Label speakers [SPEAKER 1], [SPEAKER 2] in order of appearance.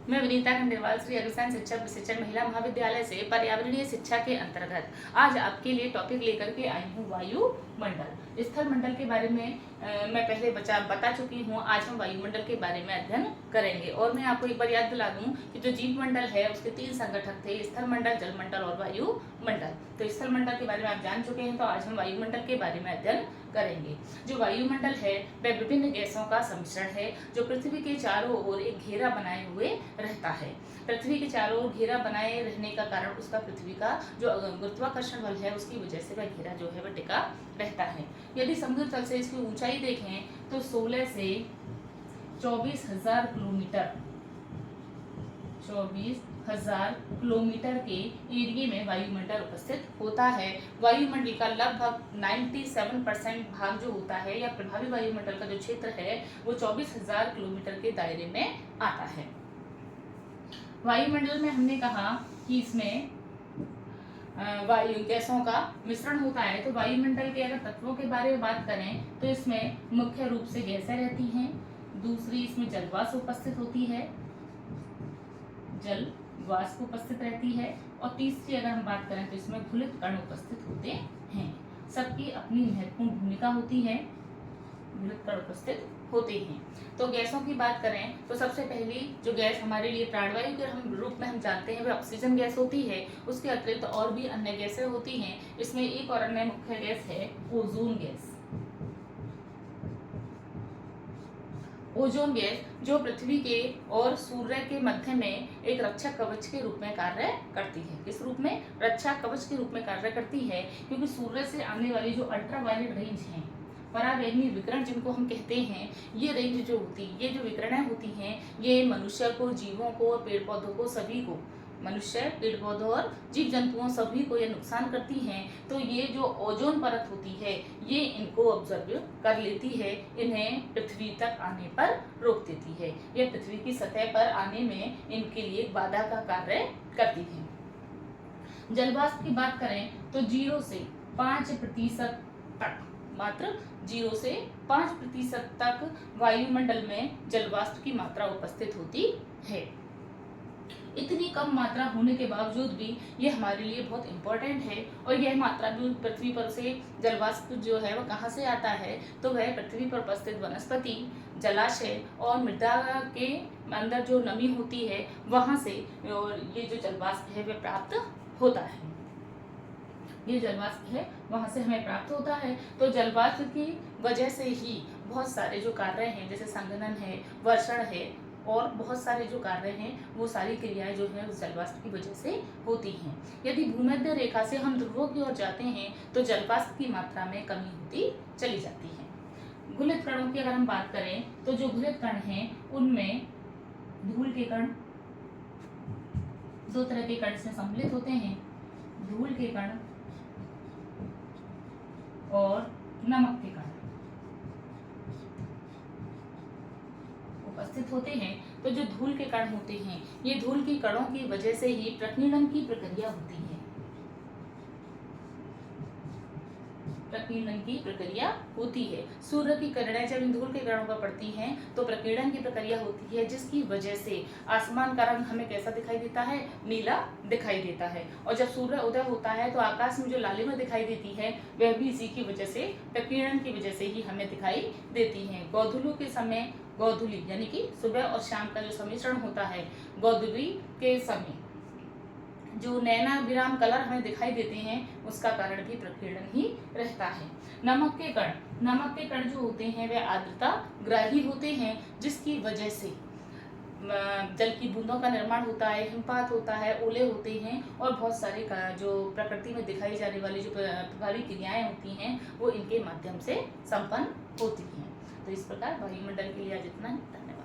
[SPEAKER 1] मैं विनीता खंडेलवाल श्री अग्रसेन शिक्षक विशेषज्ञ महिला महाविद्यालय से पर्यावरणीय शिक्षा के अंतर्गत आज आपके लिए टॉपिक लेकर के आई हूँ वायुमंडल। स्थल मंडल के बारे में मैं पहले बता चुकी हूँ। आज हम वायुमंडल के बारे में अध्ययन करेंगे और मैं आपको एक बार याद दिला दूं कि जो जीव मंडल है उसके 3 संगठक थे, स्थल मंडल, जल मंडल और वायुमंडल। तो स्थल मंडल के बारे में आप जान चुके हैं, तो आज हम वायुमंडल के बारे में अध्ययन करेंगे। जो वायुमंडल है वह विभिन्न गैसों का सम्मिश्रण है जो पृथ्वी के चारों ओर एक घेरा बनाए हुए रहता है। पृथ्वी के चारों ओर घेरा बनाए रहने का कारण उसका पृथ्वी का जो गुरुत्वाकर्षण बल है उसकी वजह से वह घेरा जो है वह टिका रहता है। यदि समुद्र तल से इसकी ऊंचाई देखें तो 16 से 24,000 किलोमीटर 24,000 किलोमीटर के एरिया में वायुमंडल उपस्थित होता है। वायुमंडल का लगभग 97% भाग जो होता है या प्रभावी वायुमंडल का जो क्षेत्र है वो 24,000 किलोमीटर के दायरे में आता है। वायुमंडल में हमने कहा कि इसमें वायु गैसों का मिश्रण होता है। तो वायुमंडल के अगर तत्वों के बारे में बात करें तो इसमें मुख्य रूप से गैसें रहती हैं, दूसरी इसमें जलवाष्प उपस्थित होती है, जल वाष्प उपस्थित रहती है, और तीसरी अगर हम बात करें तो इसमें घुलित कण उपस्थित होते हैं। सबकी अपनी महत्वपूर्ण भूमिका होती है, घुलित कण उपस्थित होते हैं। तो गैसों की बात करें तो सबसे पहली जो गैस हमारे लिए प्राणवायु के हम रूप में हम जानते हैं वह ऑक्सीजन गैस होती है। उसके अतिरिक्त और भी अन्य गैसें होती हैं। इसमें एक और अन्य मुख्य गैस है ओजोन गैस। ओजोन गैस जो पृथ्वी के और सूर्य के मध्य में एक रक्षा कवच के रूप में कार्य करती है। किस रूप में? रक्षा कवच के रूप में कार्य करती है, क्योंकि सूर्य से आने वाली जो अल्ट्रावायलेट रेंज है, पराबैंगनी विकिरण जिनको हम कहते हैं, ये रेंज जो होती है, ये जो विकिरणें होती हैं, ये मनुष्य को, जीवों को, पेड़ पौधों को, सभी को, मनुष्य, पेड़ पौधों और जीव जंतुओं सभी को ये नुकसान करती हैं। तो ये जो ओजोन परत होती है ये इनको ऑब्जर्व कर लेती है, इन्हें पृथ्वी तक आने पर रोक देती है। यह पृथ्वी की सतह पर आने में इनके लिए बाधा का कार्य करती है। जलवाष्प की बात करें तो 0 से 5% तक, मात्र 0 से 5% तक वायुमंडल में जलवाष्प की मात्रा उपस्थित होती है। इतनी कम मात्रा होने के बावजूद भी ये हमारे लिए बहुत इम्पोर्टेंट है। और यह मात्रा भी पृथ्वी पर से जलवाष्प जो है वह कहाँ से आता है, तो वह पृथ्वी पर उपस्थित वनस्पति, जलाशय और मृदा के अंदर जो नमी होती है वहाँ से और ये जो जलवाष्प है वह प्राप्त होता है। ये जलवाष्प है वहाँ से हमें प्राप्त होता है। तो जलवाष्प की वजह से ही बहुत सारे जो कार्य हैं, जैसे संघनन है, वर्षण है और बहुत सारे जो कार्य हैं वो सारी क्रियाएं जो है उस जलवाष्प की वजह से होती हैं। यदि भूमध्य रेखा से हम ध्रुवों की ओर जाते हैं तो जलवाष्प की मात्रा में कमी होती चली जाती है। घुलित कणों की अगर हम बात करें तो जो घुलित कण हैं उनमें धूल के कण, 2 तरह के कण से सम्मिलित होते हैं, धूल के कण और नमक के कण उपस्थित होते हैं। तो जो धूल के कण होते हैं, ये धूल के कणों की वजह से ही प्रकीर्णन की प्रक्रिया होती है। प्रकीर्णन की प्रक्रिया होती है। सूर्य की किरणें जब इन धूल के कणों पर पड़ती हैं तो प्रकीर्णन की प्रक्रिया होती है, जिसकी वजह से आसमान का रंग हमें कैसा दिखाई देता है? नीला दिखाई देता है। और जब सूर्य उदय होता है तो आकाश में जो लालिमा दिखाई देती है वह भी इसी की वजह से, प्रकीर्णन की वजह से ही हमें दिखाई देती है। गोधूलि के समय, गोधूलि यानी कि सुबह और शाम का जो सम्मिश्रण होता है, गोधूलि के समय जो नैना विराम कलर हमें दिखाई देते हैं उसका कारण भी प्रकीर्णन ही रहता है। नमक के कण, नमक के कण जो होते हैं वे आर्द्रता ग्राही होते हैं, जिसकी वजह से जल की बूंदों का निर्माण होता है, हिमपात होता है, ओले होते हैं और बहुत सारे जो प्रकृति में दिखाई जाने वाली जो प्रभावी क्रियाएं होती हैं वो इनके माध्यम से संपन्न होती हैं। तो इस प्रकार वायुमंडल के लिए आज इतना ही। धन्यवाद।